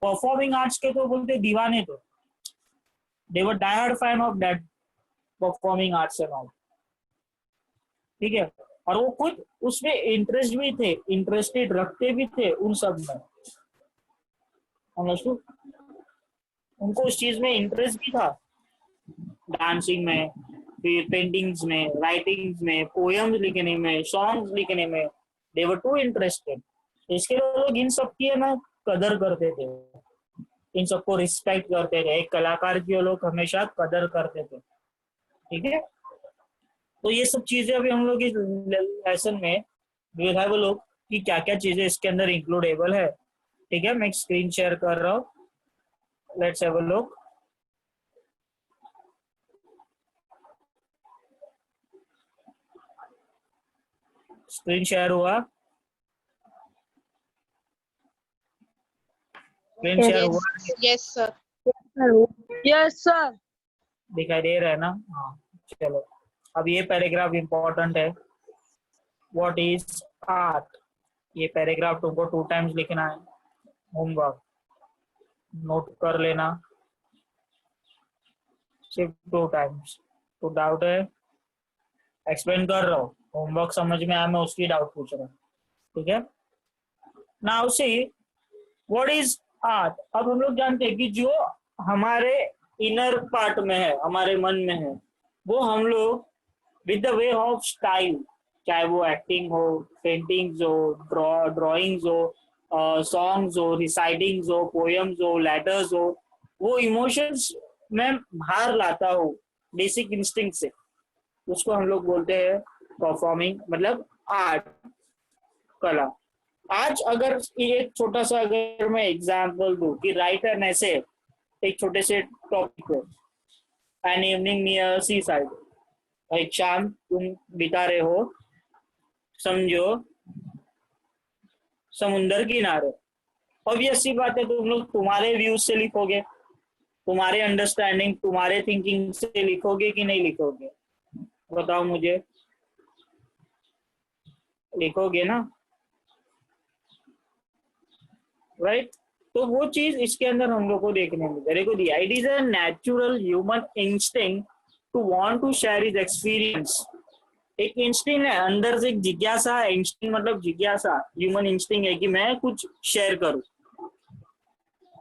Performing arts के तो बोलते दीवाने, तो they were diehard fan of that performing arts and all, ठीक है। और वो खुद उसमें इंटरेस्ट भी थे, इंटरेस्टेड रखते भी थे उन सब में, समझ। उनको उस चीज में इंटरेस्ट भी था, डांसिंग में, फिर पेंटिंग्स में, राइटिंग्स में, पोएम्स लिखने में, सॉन्ग्स लिखने में, दे वर टू इंटरेस्टेड। इसके लिए लोग इन सब की है ना कदर करते थे, इन सबको रिस्पेक्ट करते थे, एक कलाकार की वो लोग हमेशा कदर करते थे, ठीक है। तो ये सब चीजें अभी हम लोग इस लेसन में वो लोग कि क्या क्या चीजें इसके अंदर इंक्लूडेबल है, ठीक है। मैं स्क्रीन शेयर कर रहा हूँ, let's have a look. Screen share हुआ, स्क्रीन शेयर हुआ, यस सर। Yes sir. दिखाई दे रहा है ना? हाँ, चलो। अब ये पैराग्राफ इंपॉर्टेंट है, व्हाट इज आर्ट। ये पैराग्राफ तुमको 2 टाइम्स लिखना है, होमवर्क नोट कर लेना, सिर्फ 2 टाइम्स। तो डाउट है, एक्सप्लेन कर रहा हूँ, होमवर्क समझ में आया, मैं उसकी डाउट पूछ रहा हूँ, ठीक है। Now see what is art. अब हम लोग जानते हैं कि जो हमारे इनर पार्ट में है, हमारे मन में है, वो हम लोग with the way of style, चाहे वो एक्टिंग हो, पेंटिंग्स हो, ड्राइंग्स हो, सॉन्ग्स हो, रिसाइटिंग्स हो, पोएम्स हो, लेटर्स हो, वो इमोशंस में बाहर लाता हो बेसिक इंस्टिंक्ट से, उसको हम लोग बोलते हैं परफॉर्मिंग, मतलब आर्ट, कला। आज अगर एक छोटा सा अगर मैं एग्जांपल दूं कि राइटर ने से एक छोटे से टॉपिक पे, an evening near sea side, एक शाम तुम बिता रहे हो, समझो समुंदर किनारे, ऑब्वियस सी बात है तुम लोग तुम्हारे व्यूज से लिखोगे, तुम्हारे अंडरस्टैंडिंग, तुम्हारे थिंकिंग से लिखोगे कि नहीं लिखोगे, बताओ मुझे, लिखोगे ना, राइट। तो वो चीज इसके अंदर हम लोग को देखने मिलता है। देखो the it is a natural human instinct to want to share his experience. एक इंस्टिंक्ट है अंदर से, एक जिज्ञासा है, इंस्टिंक्ट मतलब जिज्ञासा, ह्यूमन इंस्टिंक्ट है कि मैं कुछ शेयर करूं,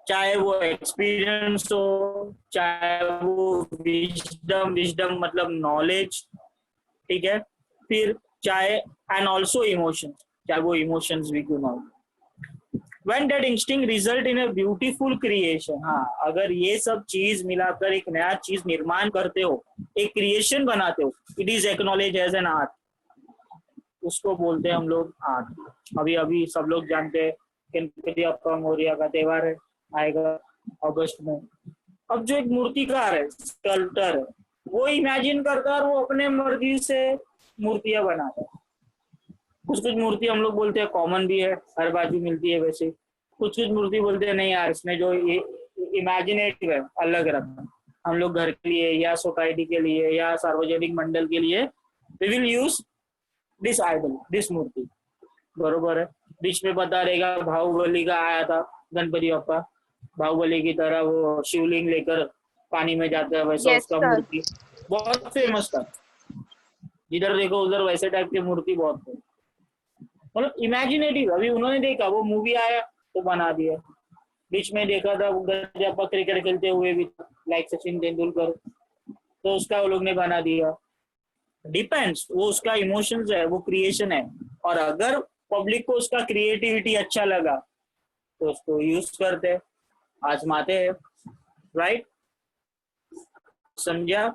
चाहे वो एक्सपीरियंस हो, चाहे वो विजडम, विजडम मतलब नॉलेज, ठीक है, फिर चाहे एंड ऑल्सो इमोशन, चाहे वो इमोशंस भी क्यों ना हो। When that instinct result in a beautiful creation, हाँ, अगर ये सब चीज मिलाकर एक नया चीज निर्माण करते हो, एक क्रिएशन बनाते हो, it is acknowledge as an art, उसको बोलते हैं हम लोग आर्ट। अभी अभी सब लोग जानते हैं गणपति बप्पा मोरिया का त्योहार है, आएगा अगस्त में। अब जो एक मूर्तिकार है, स्कल्प्टर है, वो इमेजिन करता है और वो अपने मर्जी से मूर्तियां बनाता है। कुछ कुछ मूर्ति हम लोग बोलते हैं कॉमन भी है, हर बाजू मिलती है, वैसे कुछ कुछ मूर्ति बोलते हैं नहीं यार, इसमें जो ये इमेजिनेटिव है, अलग रखना, हम लोग घर के लिए या सोसाइटी के लिए या सार्वजनिक मंडल के लिए we will use this idol, this मूर्ति, बरोबर है। बीच में पता रहेगा बाहुबली का आया था गणपति बप्पा, बाहुबली की तरह वो शिवलिंग लेकर पानी में जाता है, वैसा Yes, उसका sir. मूर्ति बहुत फेमस था, जिधर देखो उधर वैसे टाइप की मूर्ति बहुत थे, मतलब इमेजिनेटिव। अभी उन्होंने देखा, वो मूवी आया तो बना दिया। बीच में देखा था गजप्पा क्रिकेट खेलते हुए भी, लाइक सचिन तेंदुलकर, तो उसका वो लोग ने बना दिया। डिपेंड्स, वो उसका इमोशंस है, वो क्रिएशन है, और अगर पब्लिक को उसका क्रिएटिविटी अच्छा लगा तो उसको यूज करते हैं, आजमाते हैं, राइट, समझा।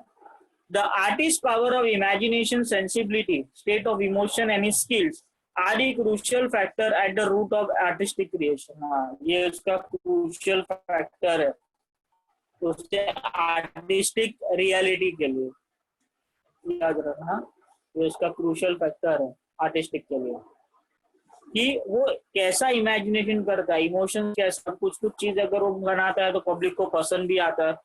The artist power of imagination, sensibility, state of emotion and skills are the crucial factor at the root of artistic creation. हाँ, ये उसका क्रूशियल फैक्टर है उसके आर्टिस्टिक रियलिटी के लिए, याद रखना, ये उसका क्रूशियल फैक्टर है आर्टिस्टिक के लिए, कि वो कैसा इमेजिनेशन करता है, इमोशन कैसा, कुछ कुछ चीज अगर वो बनाता है तो पब्लिक को पसंद भी आता है,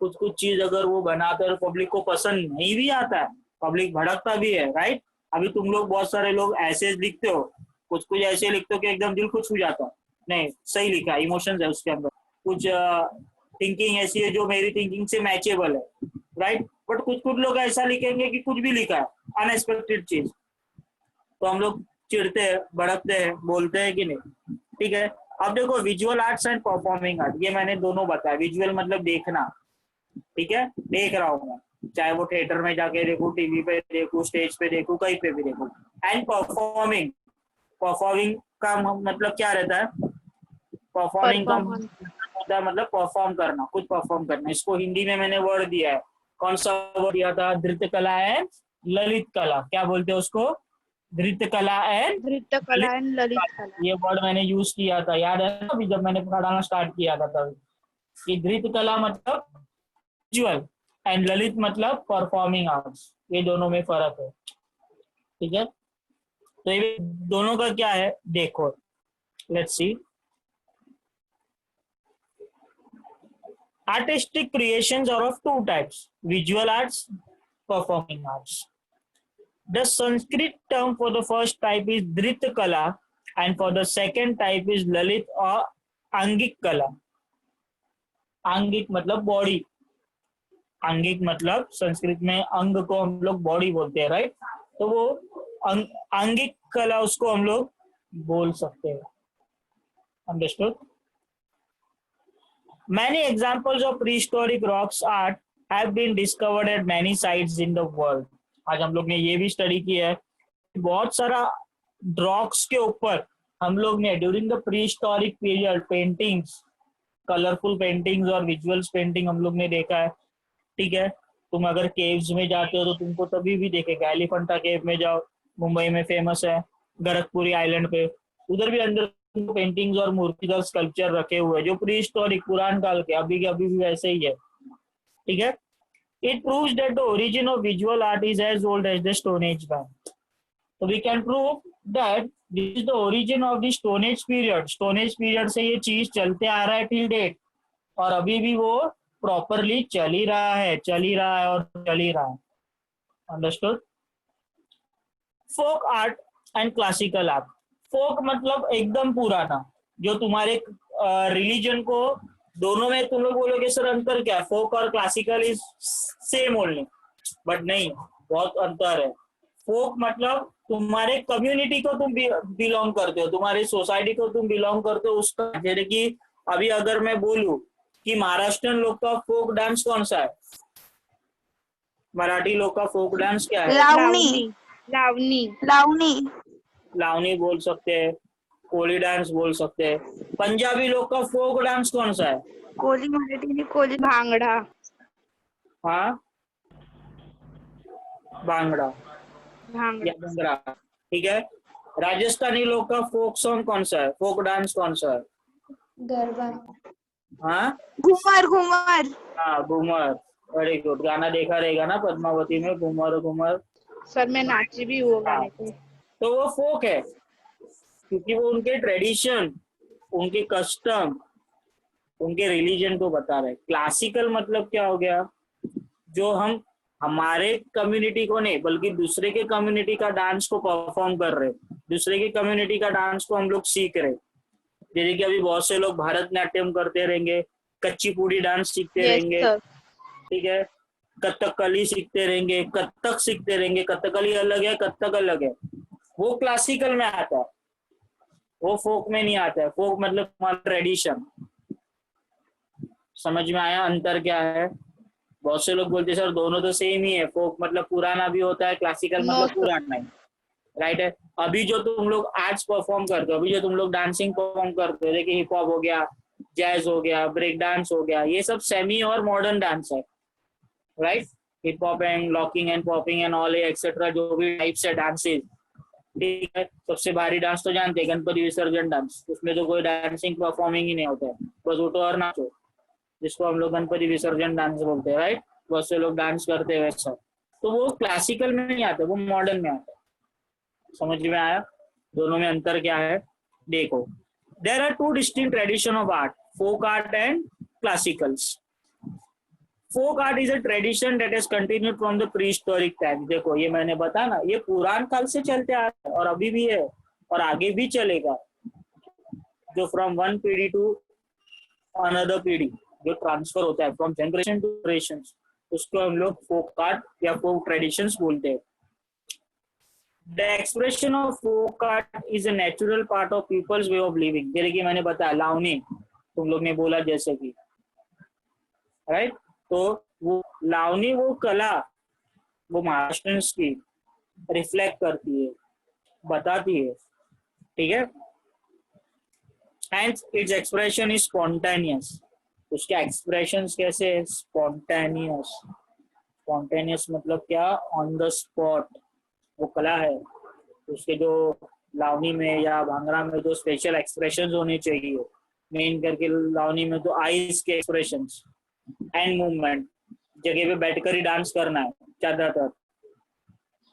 कुछ कुछ चीज अगर वो बनाता है तो पब्लिक को पसंद नहीं भी आता है, पब्लिक भड़कता भी है, राइट। अभी तुम लोग बहुत सारे लोग ऐसे लिखते हो, कुछ कुछ ऐसे लिखते हो कि एकदम दिल खुश हो जाता है, नहीं सही लिखा, इमोशंस है उसके अंदर, कुछ थिंकिंग ऐसी है जो मेरी थिंकिंग से मैचेबल है, राइट। बट कुछ कुछ लोग ऐसा लिखेंगे कि कुछ भी लिखा है, अनएक्सपेक्टेड चीज, तो हम लोग चिढ़ते हैं, भड़कते हैं, बोलते हैं कि नहीं, ठीक है। अब देखो visual arts and performing art, ये मैंने दोनों बताया। विजुअल मतलब देखना, ठीक है, देख रहा हूँ मैं, चाहे वो थिएटर में जाके देखूं, टीवी पे देखूं, स्टेज पे देखूं, कहीं पे भी देखूं। एंड परफॉर्मिंग, परफॉर्मिंग का मतलब क्या रहता है? परफॉर्मिंग का परफॉर्मेंस। होता है मतलब परफॉर्म करना, कुछ परफॉर्म करना। इसको हिंदी में मैंने वर्ड दिया है, कौन सा वर्ड दिया था? नृत्य कला एंड ललित कला। क्या बोलते हैं उसको? नृत्य कला एंड नृत्य ललित कला एंड ललित कला। कला। ये वर्ड मैंने यूज किया था, याद है ना? अभी जब मैंने पढ़ाना स्टार्ट किया था तब, कि नृत्य कला मतलब विजुअल एंड ललित मतलब परफॉर्मिंग आर्ट्स, ये दोनों में फर्क है, ठीक है। तो ये दोनों का क्या है देखो, let's see. Artistic creations are of two types: visual arts, performing arts. The Sanskrit term for the first type is Drit Kala, and for the second type is Lalit or Angik Kala. Angik मतलब body, अंगिक मतलब संस्कृत में अंग को हम लोग body बोलते हैं, right. तो वो अंगिक कला उसको हम लोग बोल सकते हैं, understood. Many examples of prehistoric rocks art have been discovered at many sites in the world. आज हम लोग ने ये भी स्टडी किया है, बहुत सारा रॉक्स के ऊपर हम लोग ने during the prehistoric period paintings, colourful paintings और विजुअल्स पेंटिंग हम लोग ने देखा है, ठीक है। तुम अगर केव्स में जाते हो तो तुमको तभी भी देखेगा, एलिफेंटा केव में जाओ, मुंबई में फेमस है, गरकपुरी आइलैंड पे, उधर भी अंदर पेंटिंग्स और मूर्ति और स्कल्पचर रखे हुए जो प्री हिस्टोरिक पुरान काल के, अभी के अभी भी वैसे ही है, ठीक है। It proves that the origin of visual art is as old as the stone age man. तो we can prove that this is the origin of the stone age period. Stone age period से ये चीज चलते आ रहा है till date, और अभी भी वो प्रॉपरली चल ही रहा है, चल ही रहा है और चल ही रहा है, understood. Folk art and classical art. Folk मतलब एकदम पुराना, जो तुम्हारे रिलीजन को, दोनों में तुम लोग बोलोगे सर अंतर क्या है? फोक और classical is same only, but नहीं, बहुत अंतर है। फोक मतलब तुम्हारे कम्युनिटी को तुम बिलोंग करते हो, तुम्हारी सोसाइटी को तुम बिलोंग करते हो उसका। जैसे कि अभी अगर मैं बोलूं कि महाराष्ट्र लोग का फोक डांस कौन सा है, मराठी लोग का फोक डांस क्या है? लावणी। लावणी। लावणी। लावनी बोल सकते हैं, कोली डांस बोल सकते हैं। पंजाबी लोग का फोक डांस कौन सा है? कोली मराठी में कोली। भांगड़ा। हाँ, भांगड़ा या भांगड़ा। भंगड़ा, ठीक है। राजस्थानी लोग का फोक सॉन्ग कौन सा है, फोक डांस कौन सा है? गरबा। हाँ, घूमर। घूमर। हाँ घूमर, वेरी गुड। गाना देखा रहेगा ना पद्मावती में, घूमर घूमर। सर मैं नाची भी हूँ हाँ, गाने पे। तो वो फोक है, क्योंकि वो उनके ट्रेडिशन, उनके कस्टम, उनके रिलीजन को बता रहे। क्लासिकल मतलब क्या हो गया? जो हम हमारे कम्युनिटी को नहीं बल्कि दूसरे के कम्युनिटी का डांस को परफॉर्म कर रहे, दूसरे के कम्युनिटी का डांस को हम लोग सीख रहे। जैसे कि अभी बहुत से लोग भारतनाट्यम करते रहेंगे, कच्ची पूड़ी डांस सीखते यस रहेंगे, सर। ठीक है, कथकली सीखते रहेंगे, कथक सीखते रहेंगे। कथकली अलग है, कथक अलग है, वो क्लासिकल में आता है, वो फोक में नहीं आता है। फोक मतलब हमारा ट्रेडिशन। समझ में आया अंतर क्या है? बहुत से लोग बोलते हैं सर दोनों तो सेम ही है, फोक मतलब पुराना भी होता है, क्लासिकल नो मतलब सर। पुराना नहीं, राइट है। अभी जो तुम लोग आर्ट्स परफॉर्म करते हो, अभी जो तुम लोग डांसिंग परफॉर्म करते हो, देखिए हिप हॉप हो गया, जैज हो गया, ब्रेक डांस हो गया, ये सब सेमी और मॉडर्न डांस है, right. Hip hop and locking and popping and all etcetera, जो भी टाइप्स है डांसेज, ठीक है। सबसे भारी डांस तो जानते हैं, गणपति विसर्जन डांस, उसमें तो कोई डांसिंग परफॉर्मिंग ही नहीं होता है, बस उठो और नाचो, जिसको हम लोग गणपति विसर्जन डांस बोलते हैं, राइट। बहुत से लोग डांस करते हैं वैसा, तो वो क्लासिकल में नहीं आता, वो मॉडर्न में आता है। समझ में आया दोनों में अंतर क्या है? देखो, there are two distinct tradition of art, folk art and classicals. Folk art is a tradition that is continued from the prehistoric time. देखो ये मैंने बताया ना, ये पुरान काल से चलते आ रहा है और अभी भी है और आगे भी चलेगा, जो फ्रॉम वन पीढ़ी टू अनदर पीढ़ी जो ट्रांसफर होता है फ्रॉम जनरेशन टू जनरेशन, उसको हम लोग फोक आर्ट या फोक ट्रेडिशंस बोलते हैं. The expression of folk art is a natural part of people's way of living. जैसे कि मैंने बताया लावनी, तुम लोग ने बोला जैसे कि, राइट? तो वो लावनी, वो कला, वो महाराष्ट्रियंस की रिफ्लेक्ट करती है, बताती है, ठीक है? Hence its expression is spontaneous. उसके एक्सप्रेशंस कैसे है? स्पॉन्टेनियस. स्पॉन्टेनियस मतलब क्या? On the spot. वो कला है, उसके जो लावनी में या भांगड़ा में जो स्पेशल एक्सप्रेशंस होने चाहिए, मेन करके लावनी में तो आईज के एक्सप्रेशंस एंड मूवमेंट. जगह पे बैठकर ही डांस करना है ज्यादातर.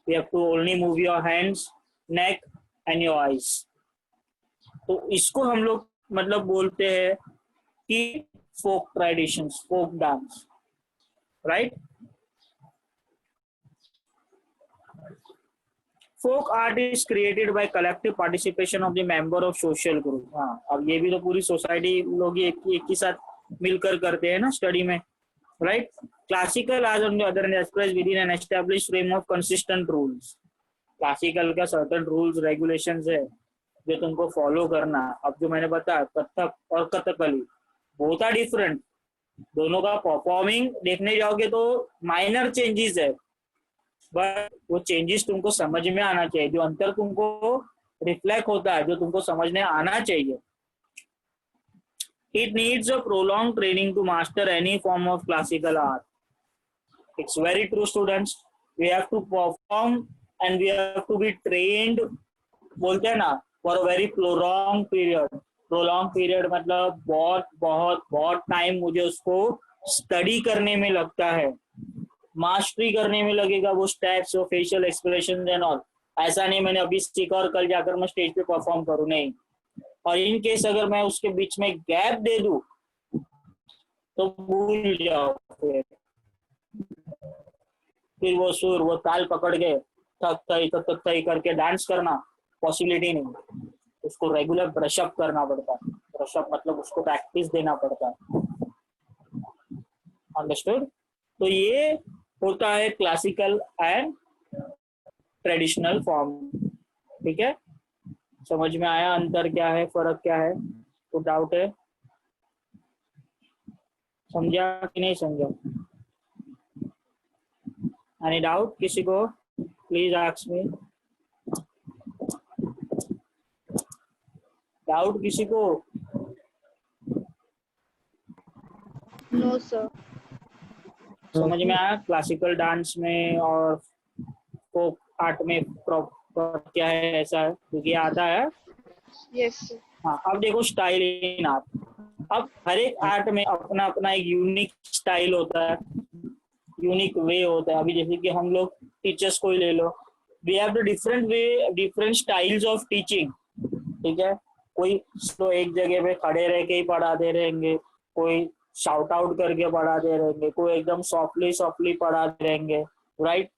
You have to only move your hands, neck and your eyes. तो इसको हम लोग मतलब बोलते हैं कि folk traditions, folk dance, right? Folk art is created by collective participation of the member of social group. हाँ, अब ये भी तो पूरी सोसाइटी लोग एक ही साथ मिलकर करते हैं ना स्टडी में, राइट? क्लासिकल आज on the other hand express with in an established frame of consistent rules. Classical का सर्टेन रूल्स रेगुलेशंस है जो तुमको फॉलो करना. अब जो मैंने बताया कथक और कथकली बोथ आर डिफरेंट. दोनों का परफॉर्मिंग देखने जाओगे तो माइनर चेंजेस है, बट वो चेंजेस तुमको समझ में आना चाहिए. जो अंतर तुमको रिफ्लेक्ट होता है, जो तुमको समझने आना चाहिए. It needs a prolonged training to master any form of classical art. It's very true, students. We have to perform and we have to be trained, बोलते हैं ना, for a very prolonged period. Prolonged period मतलब बहुत बहुत बहुत time मुझे उसको study करने में लगता है, मास्टरी करने में लगेगा वो स्टेप्स और फेशियल एक्सप्रेशन एंड ऑल. ऐसा नहीं मैंने अभी सीखा और कल जाकर मैं स्टेज पे परफॉर्म करूँ, नहीं. और इन केस अगर मैं उसके बीच में गैप दे दूं तो भूल जाओ. फिर वो सुर, वो ताल पकड़ के थक थई करके डांस करना पॉसिबिलिटी नहीं. उसको रेगुलर ब्रशअप करना पड़ता है. ब्रशअप मतलब उसको प्रैक्टिस देना पड़ता है. अंडरस्टूड? तो ये होता है क्लासिकल एंड ट्रेडिशनल फॉर्म. ठीक है, समझ में आया अंतर क्या है, फर्क क्या है? तो डाउट है? समझा कि नहीं समझा? एनी डाउट किसी को? Please ask me. डाउट किसी को? No sir. समझ में आया क्लासिकल डांस में और फोक आर्ट में प्रॉपर क्या है, ऐसा है क्योंकि आता है. यस. हाँ, अब देखो स्टाइल इन आर्ट. अब हर एक आर्ट में अपना अपना एक यूनिक स्टाइल होता है, यूनिक वे होता है. अभी जैसे कि हम लोग टीचर्स को ही ले लो, we have the different way, different styles of teaching. ठीक है, कोई तो एक जगह पे खड़े रह के ही पढ़ाते रहेंगे, कोई शाउट आउट करके पढ़ाते रहेंगे, कोई एकदम सॉफ्टली सॉफ्टली पढ़ाते रहेंगे, राइट?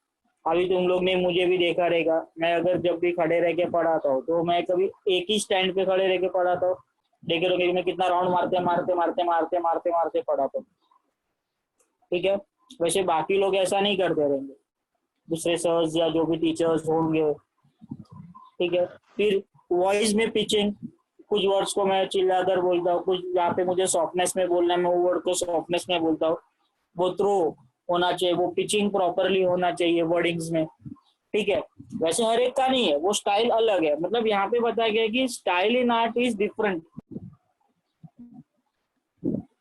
अभी तुम लोग ने मुझे भी देखा रहेगा, मैं अगर जब भी खड़े रह के पढ़ाता हूँ तो मैं कभी एक ही स्टैंड पे खड़े रह के पढ़ाता हूँ. देखे रहोगे मैं कितना राउंड मारते मारते मारते मारते मारते मारते पढ़ाता हूँ. ठीक है, वैसे बाकी लोग ऐसा नहीं करते रहेंगे, दूसरे सर्स या जो भी टीचर्स होंगे. ठीक है, फिर वॉइस में पिचिंग, कुछ वर्ड्स को मैं चिल्लाकर बोलता हूँ, कुछ यहाँ पे मुझे सॉफ्टनेस में बोलना है, मैं वो वर्ड को सॉफ्टनेस में बोलता हूँ. वो थ्रो होना चाहिए, वो पिचिंग प्रॉपरली होना चाहिए वर्डिंग्स में. ठीक है, वैसे हर एक का नहीं है, वो स्टाइल अलग है. मतलब यहाँ पे बताया गया कि style in art is different.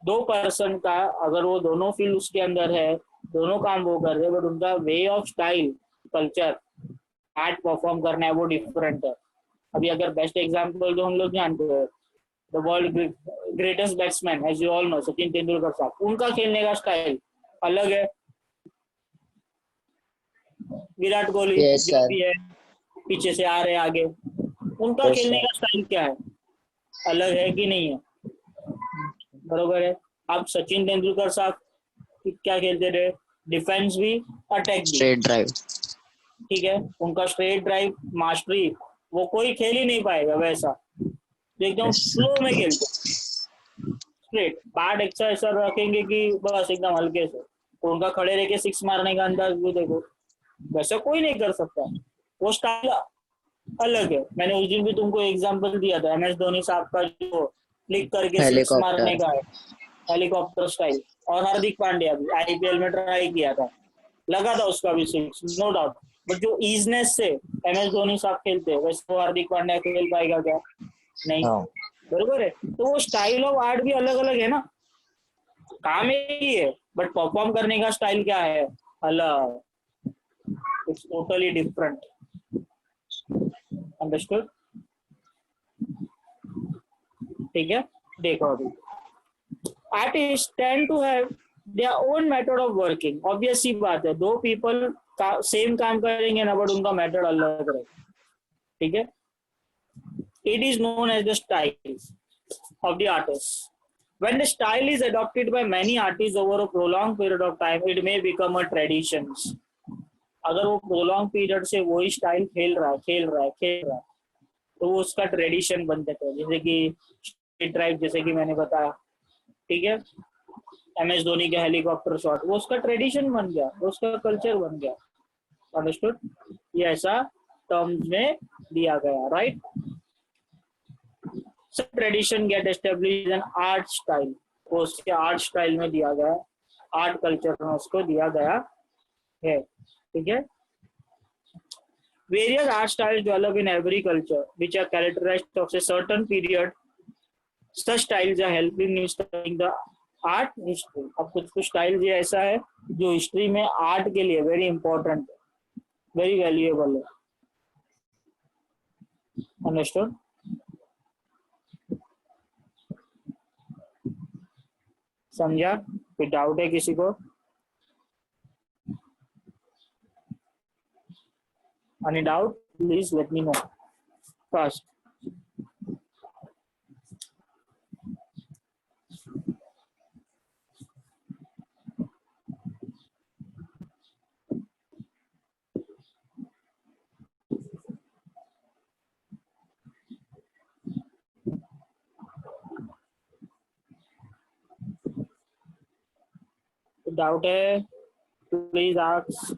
दो पर्सन का अगर वो दोनों फील्ड उसके अंदर है, दोनों काम वो कर रहे हैं, बट उनका way of style, culture, art perform करना है वो डिफरेंट है. अभी अगर बेस्ट एग्जांपल जो हम लोग जानते हैं, the world greatest batsman as you all know, Sachin Tendulkar साहब, उनका खेलने का स्टाइल अलग है. विराट कोहली जो भी है पीछे से आ रहे आगे, उनका खेलने का स्टाइल क्या है, अलग है कि नहीं है? बरोबर है. अब सचिन तेंदुलकर साहब क्या खेलते थे? डिफेंस भी, अटैक भी, स्ट्रेट ड्राइव. ठीक है, उनका स्ट्रेट ड्राइव मास्टरी वो कोई खेल ही नहीं पाएगा वैसा, एकदम स्लो में खेलते. स्ट्रेट, बैट ऐसा रखेंगे कि बस एकदम हल्के से, उनका खड़े रह के सिक्स मारने का अंदाज भी देखो, वैसा कोई नहीं कर सकता। वो स्टाइल अलग है। मैंने उस दिन भी तुमको एग्जांपल दिया था, MS धोनी साहब का जो क्लिक करके सिक्स मारने हेलीकॉप्टर। का है, हेलीकॉप्टर स्टाइल। और हार्दिक पांड्या भी IPL में ट्राई किया था, लगा था उसका भी सिक्स, नो डाउट। बट जो ईजनेस से MS धोनी साहब खेलते हैं वैसे वो हार्दिक पांड्या खेल पाएगा क्या? नहीं, हाँ बरोबर है। तो वो स्टाइल ऑफ आर्ट भी अलग अलग है ना, काम एक ही है बट परफॉर्म करने का स्टाइल क्या है, अलग, इट्स टोटली डिफरेंट। अंडरस्टूड? ठीक है, देखो अभी artist tend to have their own method of working. Obvious सी बात है, दो पीपल का सेम काम करेंगे ना, बट उनका मेथड अलग रहेगा। ठीक है, it is known as the style of the artist. When the style is adopted by many artists over a prolonged period of time, it may become a tradition. अगर वो prolonged period से वही style खेल रहा है तो वो उसका ट्रेडिशन बन जाता है। जैसे कि स्ट्रीट ड्राइव, जैसे कि मैंने बताया, ठीक है, MS धोनी के हेलीकॉप्टर शॉट, वो उसका ट्रेडिशन बन गया, वो उसका कल्चर बन गया। अंडरस्टूड? ये ऐसा टर्म्स में दिया गया, right? Tradition get establish an art style, वो उसके आर्ट स्टाइल में दिया गया, आर्ट कल्चर में उसको दिया गया है। ठीक है, various art styles develop in every culture which are characterized of a certain period. Such styles are helping in studying the art history. अब कुछ स्टाइल ये ऐसा है जो हिस्ट्री में आर्ट के लिए वेरी इंपॉर्टेंट है, वेरी वैल्यूएबल है। अंडरस्टूड? समझा? कोई डाउट है किसी को? Any doubt? Please let me know first. Doubt है प्लीज आस्क।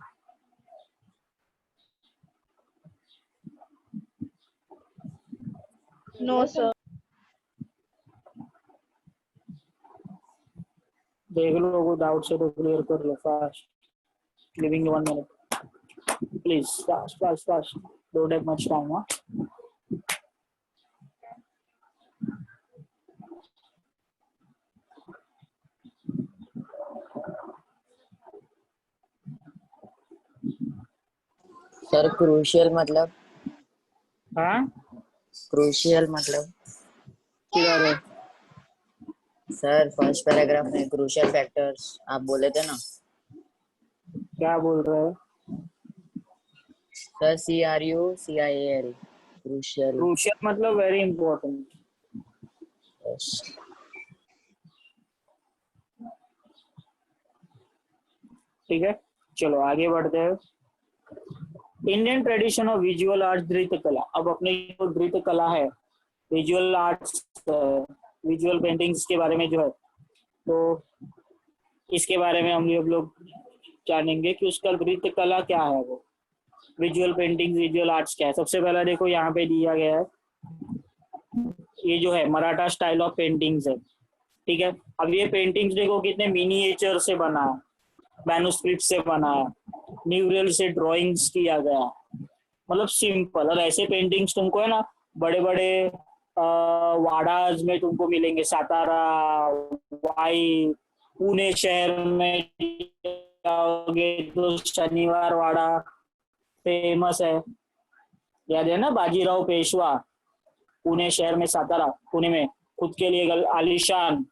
No, sir. देख लो, वो डाउट से तो क्लियर कर लो fast. Leaving 1 minute please, fast, don't have much time. हाँ, सर क्रूशियल मतलब? हाँ, क्रूशियल मतलब किधर है? सर फर्स्ट पैराग्राफ में क्रूशियल फैक्टर्स आप बोले थे ना क्या बोल रहे हो? Sir, CRUCIAL crucial. क्रूशियल मतलब वेरी इंपॉर्टेंट। ठीक है, चलो आगे बढ़ते हैं। Indian tradition of visual art, नृत्य कला। अब अपने जो नृत्य कला है, विजुअल आर्ट्स, विजुअल पेंटिंग्स के बारे में जो है, तो इसके बारे में हम लोग जानेंगे कि उसका नृत्य कला क्या है, वो विजुअल पेंटिंग, विजुअल आर्ट्स क्या है। सबसे पहला देखो यहाँ पे दिया गया है, ये जो है मराठा स्टाइल ऑफ पेंटिंग्स है। ठीक है, अब ये पेंटिंग्स देखो कितने मिनिएचर से बना है, मैन्युस्क्रिप्ट से बना है, न्यूरल से ड्राइंग्स किया गया, मतलब सिंपल। और ऐसे पेंटिंग्स तुमको है ना बड़े बड़े वाड़ाज में तुमको मिलेंगे, सातारा, वाई, पुणे शहर में जाओगे तो शनिवार वाड़ा फेमस है, याद है ना, बाजीराव पेशवा, पुणे शहर में, सातारा, पुणे में खुद के लिए आलिशान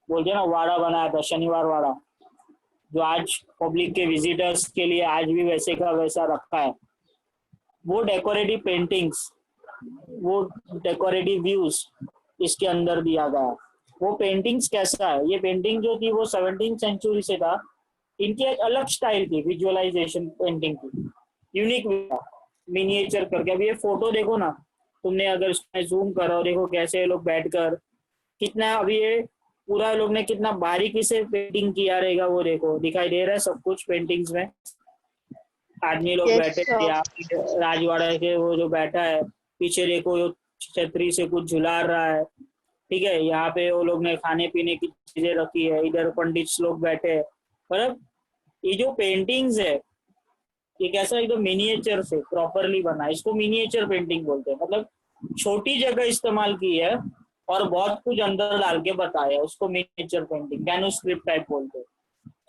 बोलते ना वाड़ा बनाया था, शनिवार वाड़ा, जो आज पब्लिक के विजिटर्स के लिए आज भी वैसे का वैसा रखा है। वो डेकोरेटिव पेंटिंग्स, वो डेकोरेटिव व्यूज इसके अंदर दिया गया। वो पेंटिंग्स कैसा है, ये पेंटिंग जो थी वो 17th सेंचुरी से था। इनकी एक अलग स्टाइल थी विजुअलाइजेशन पेंटिंग की, यूनिक मिनिएचर करके। अभी ये फोटो देखो ना तुमने, अगर इसमें जूम करो देखो कैसे लोग बैठकर, कितना अभी ये पूरा लोग ने कितना बारीकी से पेंटिंग किया रहेगा, वो देखो दिखाई दे रहा है सब कुछ पेंटिंग्स में। आदमी लोग Yes, बैठे sir. थे यहाँ पे, राजवाड़ा के वो जो बैठा है, पीछे देखो वो छतरी से कुछ झुला रहा है। ठीक है, यहाँ पे वो लोग ने खाने पीने की चीजें रखी है, इधर पंडित लोग बैठे हैं। मतलब ये जो पेंटिंग्स है ये कैसा एकदम मिनिएचर से प्रॉपरली बना है, इसको मिनिएचर पेंटिंग बोलते हैं। मतलब छोटी जगह इस्तेमाल की है और बहुत कुछ अंदर डाल के बताया, उसको मिनिएचर पेंटिंग मैन्युस्क्रिप्ट टाइप बोलते हैं।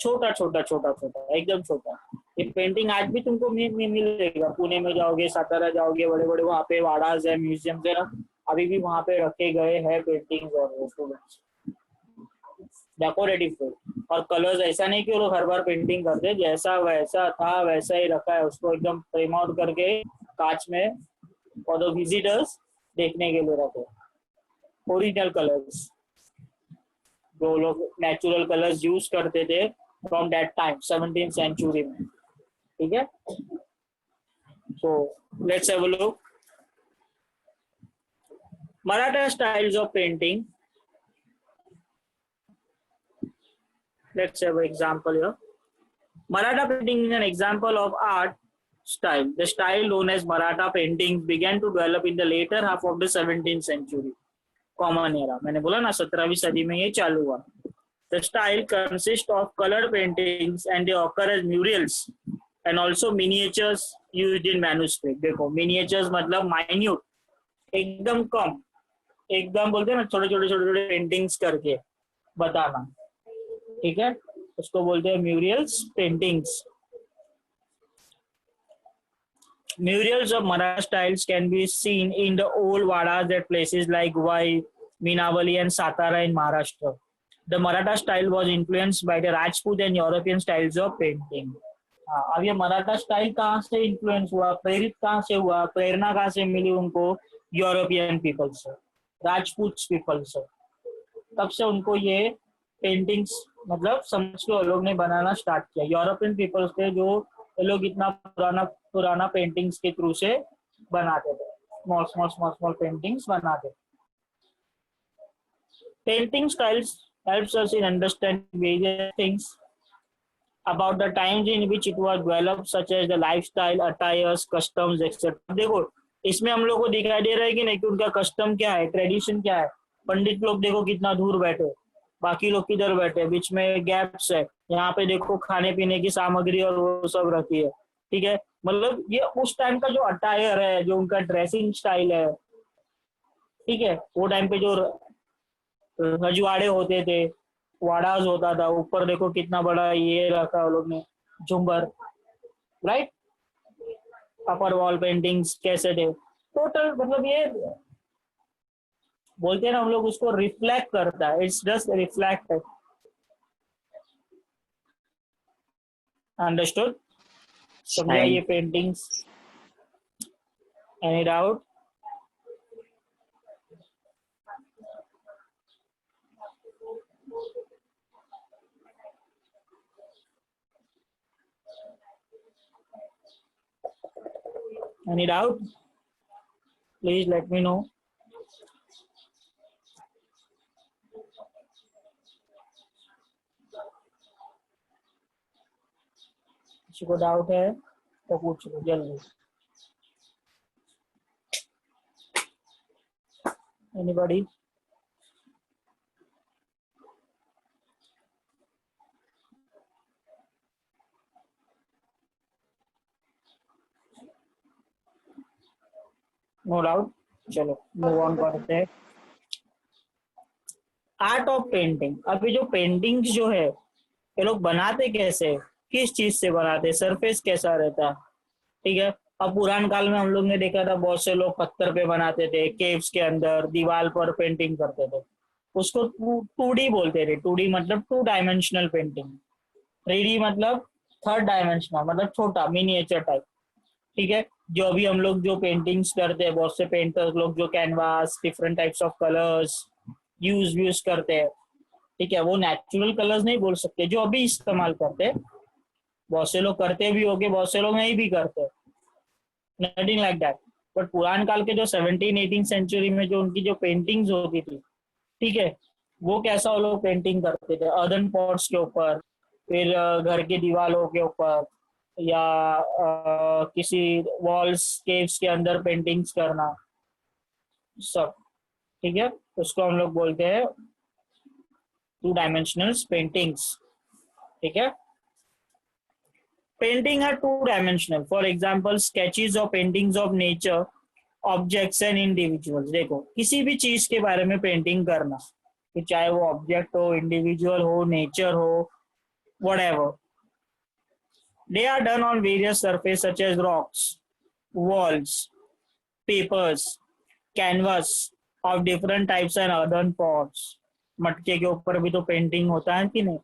छोटा छोटा छोटा छोटा एकदम छोटा। ये पेंटिंग आज भी तुमको मिलेगा, पुणे में जाओगे, सातारा जाओगे, बड़े बड़े वहाँ पे वाड़ाज है, म्यूजियम है ना, अभी भी वहाँ पे रखे गए हैं पेंटिंग्स और डेकोरेटिव पे। और कलर्स ऐसा नहीं कि वो लोग हर बार पेंटिंग करते, जैसा वैसा था वैसा ही रखा है, उसको एकदम फ्रेम आउट करके कांच में फॉर द विजिटर्स देखने के लिए रखे। ओरिजिनल कलर्स जो लोग नेचुरल कलर्स यूज करते थे from that time 17th century में। ठीक है, so let's have a look Maratha styles of painting. Let's have an example here. Maratha painting is an example of art style. The style known as Maratha painting began to develop in the later half of the 17th century. Common era. मैंने बोला ना 17वीं सदी में ये चालू हुआ। The style consists of colored paintings and they occur as murals and also miniatures used in manuscript. देखो miniatures मतलब minute, एकदम कम, एकदम बोलते हैं ना छोटे छोटे छोटे छोटे पेंटिंग्स करके बताना। ठीक है, उसको बोलते हैं म्यूरियल्स paintings. Murals of Maratha styles can be seen in the old Vadas at places like Vai, Minavali and Satara in Maharashtra. The Maratha style was influenced by the Rajput and European styles of painting. अब ये Maratha style कहाँ से influence हुआ, प्रेरित कहाँ से हुआ, प्रेरणा कहाँ से मिली उनको? यूरोपियन पीपल से, राजपूत पीपल से। तब से उनको ये पेंटिंग्स मतलब समझ के लोग ने बनाना स्टार्ट किया। यूरोपियन पीपल्स थे जो ये लोग इतना पुराना पुराना पेंटिंग्स के थ्रू से बनाते थे, small small small small paintings बनाते। Painting styles helps us in understanding various things about the times in which it was developed, such as the lifestyle, attires, customs, etc. देखो इसमें हम लोग को दिखाई दे रहा है कि नहीं कि उनका कस्टम क्या है, ट्रेडिशन क्या है। पंडित लोग देखो कितना दूर बैठे, बाकी लोग किधर बैठे, बीच में गैप्स है। यहाँ पे देखो खाने पीने की सामग्री और वो सब रखी है। ठीक है, मतलब ये उस टाइम का जो अटायर है, जो उनका ड्रेसिंग स्टाइल है। ठीक है, वो टाइम पे जो रजवाड़े होते थे, वाड़ाज होता था, ऊपर देखो कितना बड़ा ये रखा वो लोग ने झुम्बर, राइट। अपर वॉल पेंटिंग्स कैसे थे, टोटल मतलब ये बोलते हैं ना हम लोग उसको रिफ्लेक्ट करता है, इट्स जस्ट रिफ्लेक्ट। अंडरस्टूड? समझा ये paintings? Any doubt? Any doubt? Please let me know. किसी को डाउट है तो पूछ लो जल्दी। Anybody? नो डाउट, चलो मूव ऑन करते हैं। Art of painting. अभी जो पेंटिंग्स जो है ये लोग बनाते कैसे, किस चीज से बनाते, सरफेस कैसा रहता। ठीक है, अब पुराने काल में हम लोग ने देखा था बहुत से लोग पत्थर पे बनाते थे, केव्स के अंदर दीवार पर पेंटिंग करते थे, उसको 2D बोलते थे। 2D मतलब 2 डायमेंशनल पेंटिंग, 3D मतलब 3rd डायमेंशनल मतलब छोटा मिनिएचर टाइप। ठीक है, जो अभी हम लोग जो पेंटिंग्स करते हैं, बहुत से पेंटर्स लोग जो canvas different types of colours use करते हैं। ठीक है, वो नेचुरल कलर्स नहीं बोल सकते जो अभी इस्तेमाल करते हैं। बहुत से लोग करते भी होंगे, बहुत से लोग नहीं भी करते, नथिंग लाइक दैट। बट पुराने काल के जो 17th-18th सेंचुरी में जो उनकी जो पेंटिंग्स होती थी, ठीक है, वो कैसा वो लोग पेंटिंग करते थे, अर्दन पॉट्स के ऊपर, फिर घर के दीवारों के ऊपर, या किसी वॉल्स केव्स के अंदर पेंटिंग्स करना, सब। ठीक है, उसको हम लोग बोलते हैं टू डायमेंशनल पेंटिंग्स। ठीक है, painting are two dimensional, for example sketches और paintings of nature, objects and individuals. देखो किसी भी चीज के बारे में पेंटिंग करना, कि चाहे वो ऑब्जेक्ट हो, इंडिविजुअल हो, नेचर हो, whatever, they are done on various surfaces such as rocks, walls, papers, canvas of different types and earthen pots। मटके के ऊपर भी तो पेंटिंग होता है कि नहीं,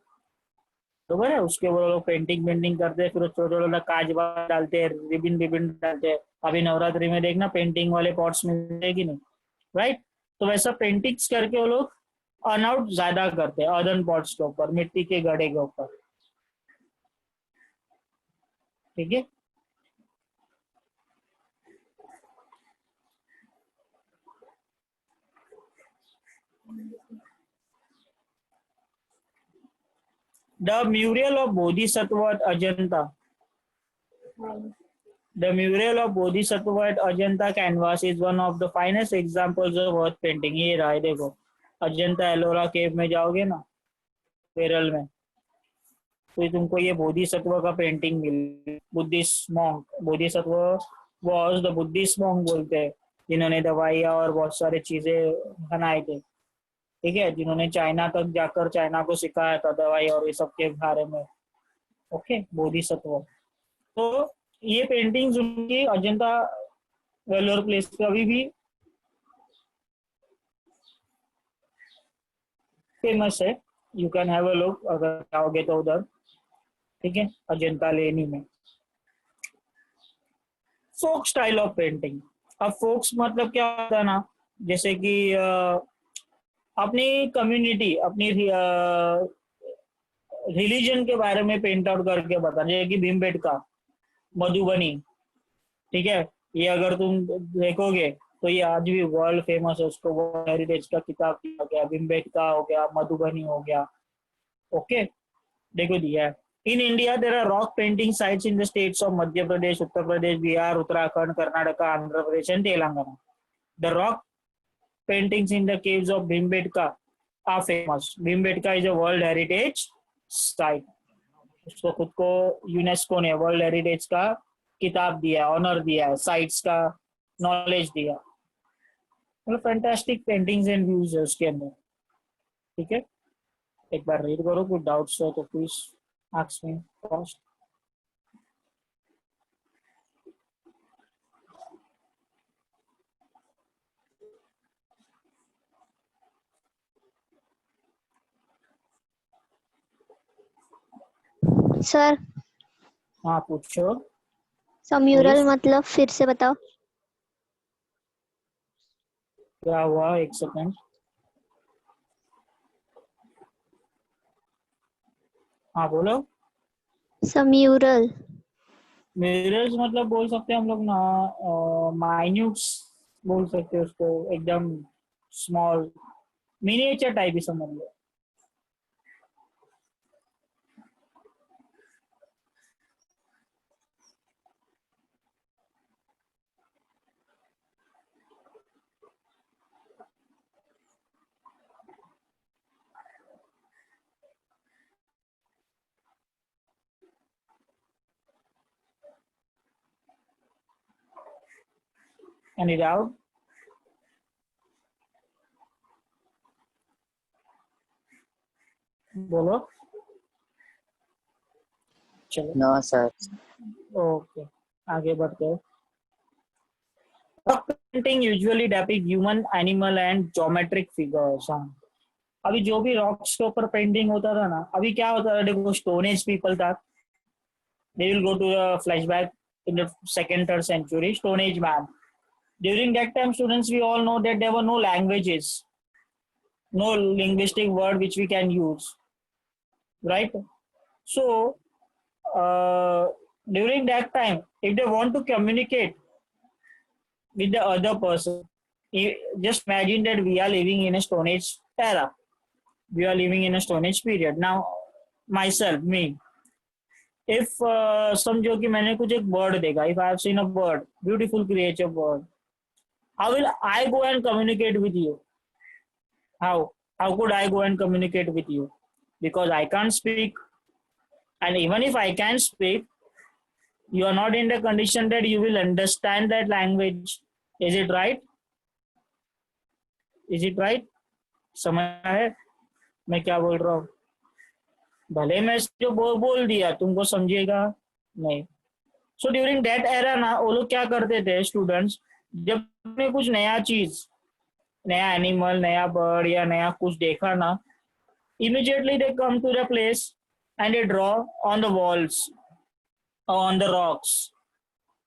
बरोबर है, उसके ऊपर लोग पेंटिंग पेंटिंग करते हैं, फिर उस छोटे छोटे कांच डालते हैं, रिबिन रिबिन डालते हैं। अभी नवरात्रि में देखना पेंटिंग वाले पॉट्स मिलते हैं कि नहीं, राइट। तो वैसा पेंटिंग्स करके वो लोग अर्न आउट ज्यादा करते हैं अर्दन पॉट्स के ऊपर, मिट्टी के घड़े के ऊपर। ठीक है, the Muriel of Bodhisattva at Ajanta, the mural of Bodhisattva at Ajanta canvas is one of the finest examples of earth painting। ये रहा है, देखो अजंता एलोरा केव में जाओगे ना, केरल में, तो तुमको ये बोधिसत्व का painting mill, Buddhist monk, Bodhisattva was the Buddhist monk बोलते हैं, जिन्होंने दवाइयाँ और बहुत सारे चीजें बनाए थे। ठीक है, जिन्होंने चाइना तक जाकर चाइना को सिखाया था दवाई और ये सब के बारे में। ओके, बोधिसत्व। तो ये पेंटिंग्स उनकी अजंता वेलोर प्लेस पे अभी भी फेमस है। You can have a look अगर जाओगे तो उधर। ठीक है, अजंता लेनी में। Folk style of painting. अब फोक्स मतलब क्या होता है ना, जैसे कि अपनी कम्युनिटी, अपनी रिलीजन के बारे में पेंट आउट करके बता, जैसे कि भीमबेटका, मधुबनी। ठीक है, ये अगर तुम देखोगे तो ये आज भी वर्ल्ड फेमस है, उसको वर्ल्ड हेरिटेज का किताब दिया गया। भीमबेटका हो गया, मधुबनी हो गया। ओके, देखो दिया है। In India there are rock painting sites in the states of Madhya Pradesh, Uttar Pradesh, Bihar, Uttarakhand, Karnataka, Andhra Pradesh and Telangana. The rock paintings in the caves of Bhimbetka are famous. Bhimbetka is a world heritage site, उसको खुद को यूनेस्को ने वर्ल्ड हेरिटेज का किताब दिया, ऑनर दिया है, साइट्स का नॉलेज दिया। मतलब फैंटास्टिक पेंटिंग्स एंड व्यूज है उसके अंदर। ठीक है, एक बार रीड करो, कुछ डाउट्स हो तो please ask me first. Sir हाँ पूछो। सम्यूरल मतलब फिर से बताओ। क्या हुआ, एक सेकंड। हाँ बोलो। सम्यूरल मिरर्स मतलब बोल सकते हैं हम लोग ना, माइन्यूट्स बोल सकते हैं उसको, एकदम स्मॉल मिनिएचर टाइप ही समझ लो। Any doubt? बोलो। चलो नो सर। ओके, आगे बढ़ते हैं। Painting usually depict human, animal and geometric figures. हाँ, अभी जो भी रॉक्स के ऊपर पेंटिंग होता था ना, अभी क्या होता था, देखो स्टोन एज पीपल था, they will go to a flashback in the second third century, stone age man. During that time, students, we all know that there were no languages, no linguistic word which we can use, right? So during that time, if they want to communicate with the other person, just imagine that we are living in a stone age era. we are living in a Stone Age period. Now, myself, me, if समझो कि मैंने कुछ एक bird देखा, if I have seen a bird, beautiful creature bird, how will I go and communicate with you? How? How could I go and communicate with you? Because I can't speak, and even if I can speak, you are not in the condition that you will understand that language. Is it right? Is it right? समझ है मैं क्या बोल रहा हूँ? भले मैं जो बोल दिया तुमको समझिएगा नहीं. सो ड्यूरिंग दैट एरा ना वो लोग क्या करते थे स्टूडेंट्स, जब में कुछ नया चीज, नया एनिमल, नया बर्ड या नया कुछ देखा ना, immediately they come to the place and they draw on the walls or on the rocks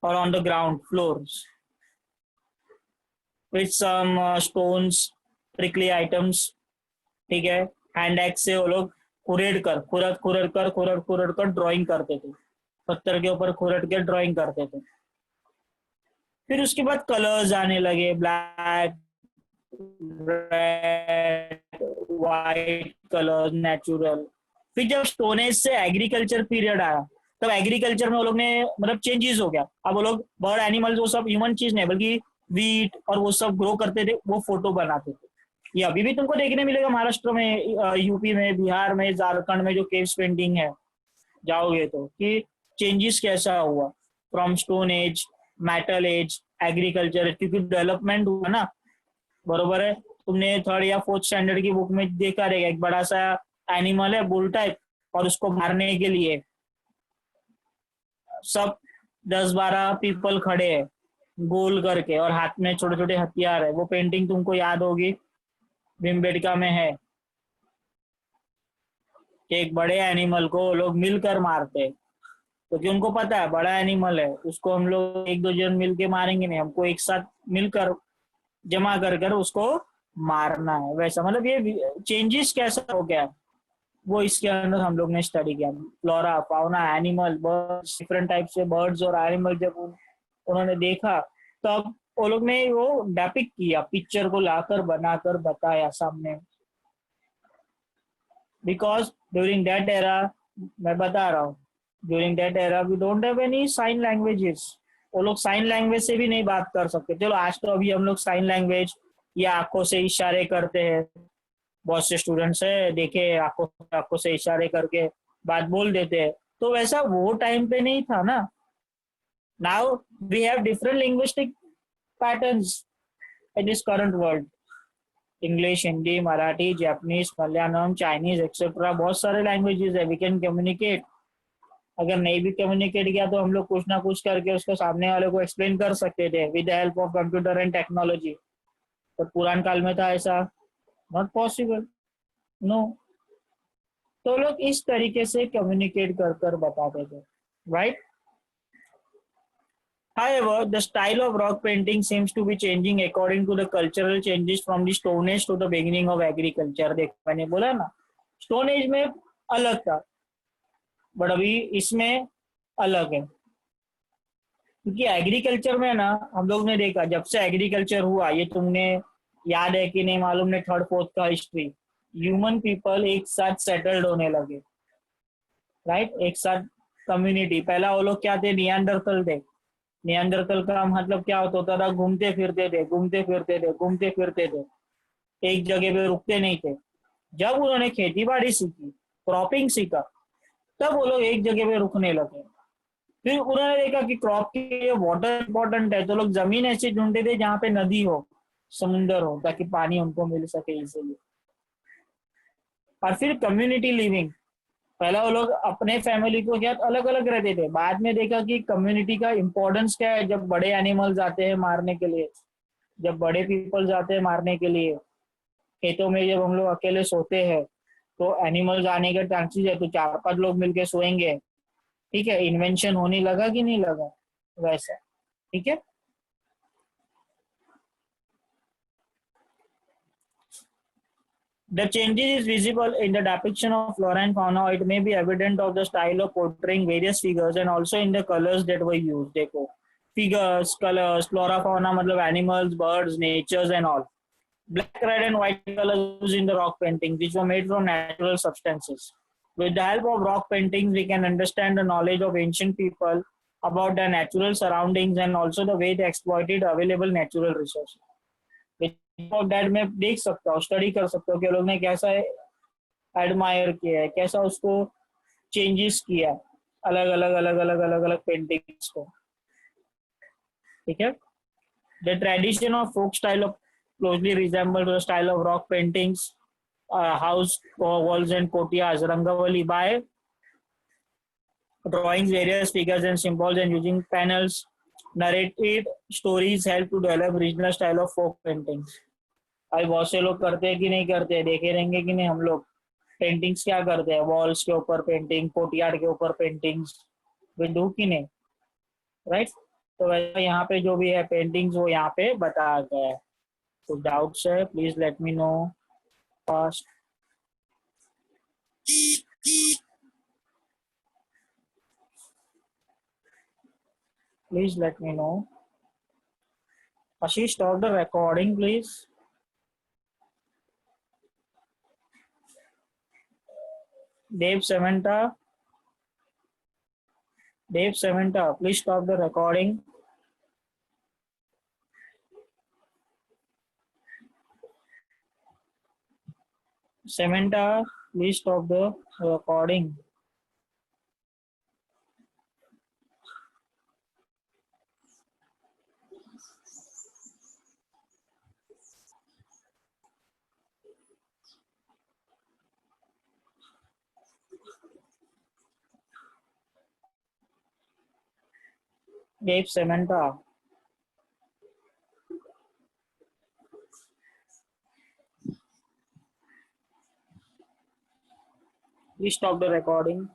or on the ground floors with some stones, prickly items. ठीक है, हैंड एक्स से वो लोग खुरद कर ड्राइंग करते थे, पत्थर के ऊपर खुरद के ड्राइंग करते थे. फिर उसके बाद कलर्स आने लगे, black, red, white colours, natural. फिर जब स्टोन एज से एग्रीकल्चर पीरियड आया, तब एग्रीकल्चर में वो लोग ने मतलब चेंजेस हो गया. अब वो लोग बर्ड एनिमल्स वो सब ह्यूमन चीज नहीं बल्कि वीट और वो सब ग्रो करते थे, वो फोटो बनाते थे. ये अभी भी तुमको देखने मिलेगा महाराष्ट्र में, यूपी में, बिहार में, झारखंड में जो केव्स पेंटिंग है जाओगे तो, कि चेंजेस कैसा हुआ from stone age, metal age, agriculture, क्योंकि डेवलपमेंट हुआ ना. बरोबर है. तुमने थर्ड या फोर्थ स्टैंडर्ड की बुक में देखा रहेगा, एक बड़ा सा एनिमल है बुल टाइप, और उसको मारने के लिए सब 10-12 पीपल खड़े हैं गोल करके, और हाथ में छोटे छोटे हथियार है. वो पेंटिंग तुमको याद होगी, भीमबेटका में है. एक बड़े एनिमल को लोग मिलकर मारते हैं, क्योंकि उनको पता है बड़ा एनिमल है, उसको हम लोग 1-2 जन मिलके मारेंगे नहीं, हमको एक साथ मिलकर जमा कर उसको मारना है. वैसा मतलब ये चेंजेस कैसा हो गया वो इसके अंदर हम लोग ने स्टडी किया. Flora, fauna, animal, birds, different type से बर्ड्स और एनिमल जब उन्होंने देखा, तब वो लोग ने वो डेपिक्ट किया, पिक्चर को लाकर बनाकर बताया सामने. बिकॉज ड्यूरिंग दैट एरा, मैं बता रहा हूँ, during that era we don't have any sign languages. वो लोग साइन लैंग्वेज से भी नहीं बात कर सकते. चलो आज तो अभी हम लोग साइन लैंग्वेज या आंखों से इशारे करते हैं, बहुत से स्टूडेंट्स है देखे आंखों से इशारे करके बात बोल देते हैं. तो वैसा वो टाइम पे नहीं था ना. Now we have different linguistic patterns in this current world. English, Hindi, Marathi, Japanese, Malayalam, Chinese, etc. बहुत सारे लैंग्वेजेस है. We can communicate. अगर नहीं भी कम्युनिकेट किया तो हम लोग कुछ ना कुछ करके उसको सामने वाले को एक्सप्लेन कर सकते थे with the help of computer and technology. पर पुरान काल में था ऐसा नॉट पॉसिबल, नो. तो लोग इस तरीके से कम्युनिकेट कर बताते थे, right. However, the style of rock painting seems to be changing according to the cultural changes from the Stone Age to the beginning of agriculture. देखो मैंने बोला ना, Stone Age में अलग था, बट अभी इसमें अलग है. क्योंकि एग्रीकल्चर में ना हम लोग ने देखा, जब से एग्रीकल्चर हुआ, ये तुमने याद है कि नहीं मालूम ने, 3rd 4th का हिस्ट्री, ह्यूमन पीपल एक साथ सेटल्ड होने लगे, राइट. एक साथ कम्युनिटी. पहला वो लोग क्या थे, नियांडरथल थे. नियांडरथल का मतलब क्या होता था, घूमते फिरते थे, एक जगह पे रुकते नहीं थे. जब उन्होंने खेती बाड़ी सीखी, क्रॉपिंग सीखा, तब वो लोग एक जगह पे रुकने लगे. फिर उन्होंने देखा कि क्रॉप के लिए वाटर इंपॉर्टेंट है, तो लोग जमीन ऐसी ढूंढते थे जहाँ पे नदी हो, समुंदर हो, ताकि पानी उनको मिल सके इजीली. और फिर कम्युनिटी लिविंग. पहला वो लोग अपने फैमिली को क्या अलग अलग रहते थे. बाद में देखा कि कम्युनिटी का इम्पोर्टेंस क्या है. जब बड़े एनिमल्स आते हैं मारने के लिए, जब बड़े पीपल्स आते हैं मारने के लिए, खेतों में जब हम लोग अकेले सोते हैं तो एनिमल्स आने के चांसेस है, तो 4-5 लोग मिलके सोएंगे. ठीक है, इन्वेंशन होने लगा कि नहीं लगा वैसा. ठीक है. The changes is visible in the depiction of flora and fauna. It may be evident of the style of portraying various figures and also in the colors that were used. देखो, figures, colors, flora, fauna मतलब animals, birds, natures and all. Black, red, and white colors used in the rock paintings, which were made from natural substances. With the help of rock paintings, we can understand the knowledge of ancient people about their natural surroundings and also the way they exploited available natural resources. With of that मैं देख सकता हूँ, study कर सकता हूँ कि लोग ने कैसा एडमायर किया है, कैसा उसको चेंजेस किया अलग अलग अलग अलग अलग अलग पेंटिंग्स को. ठीक है. The tradition of folk style of closely resembles the style of rock paintings, house walls and courtyards. Rangavali by drawing various figures and symbols and using panels, narrated stories help to develop regional style of folk paintings. अभी बहुत से लोग करते हैं कि नहीं करते हैं, देखे रहेंगे कि नहीं हम लोग पेंटिंग्स क्या करते हैं, वॉल्स के ऊपर पेंटिंग, कोर्टयार्ड के ऊपर पेंटिंग्स, विंडो की नहीं, राइट. तो वैसे यहाँ पे जो भी है पेंटिंग्स वो यहाँ पे बताया गया है. तो डाउट्स है please let me know fast. Please let me know. Ashish, stop the recording please. Dave Samantha, please stop the recording. Samantha, please stop the recording. Dave Samantha. Please stop the recording.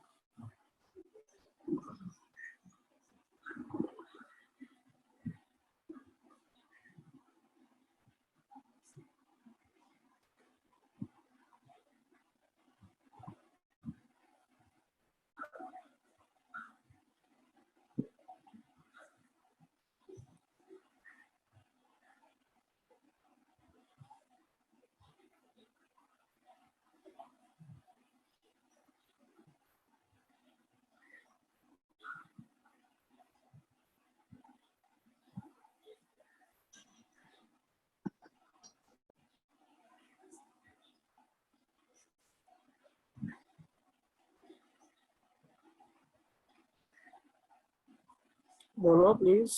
बोलो please.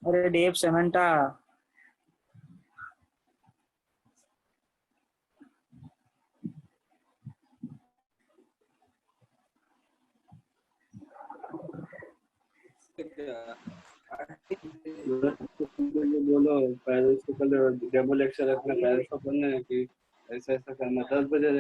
अरे Dave सेमेंटा. बोलो parents को कल demo lecture अपने parents को पढ़ना है कि ऐसा ऐसा करना 10 बजे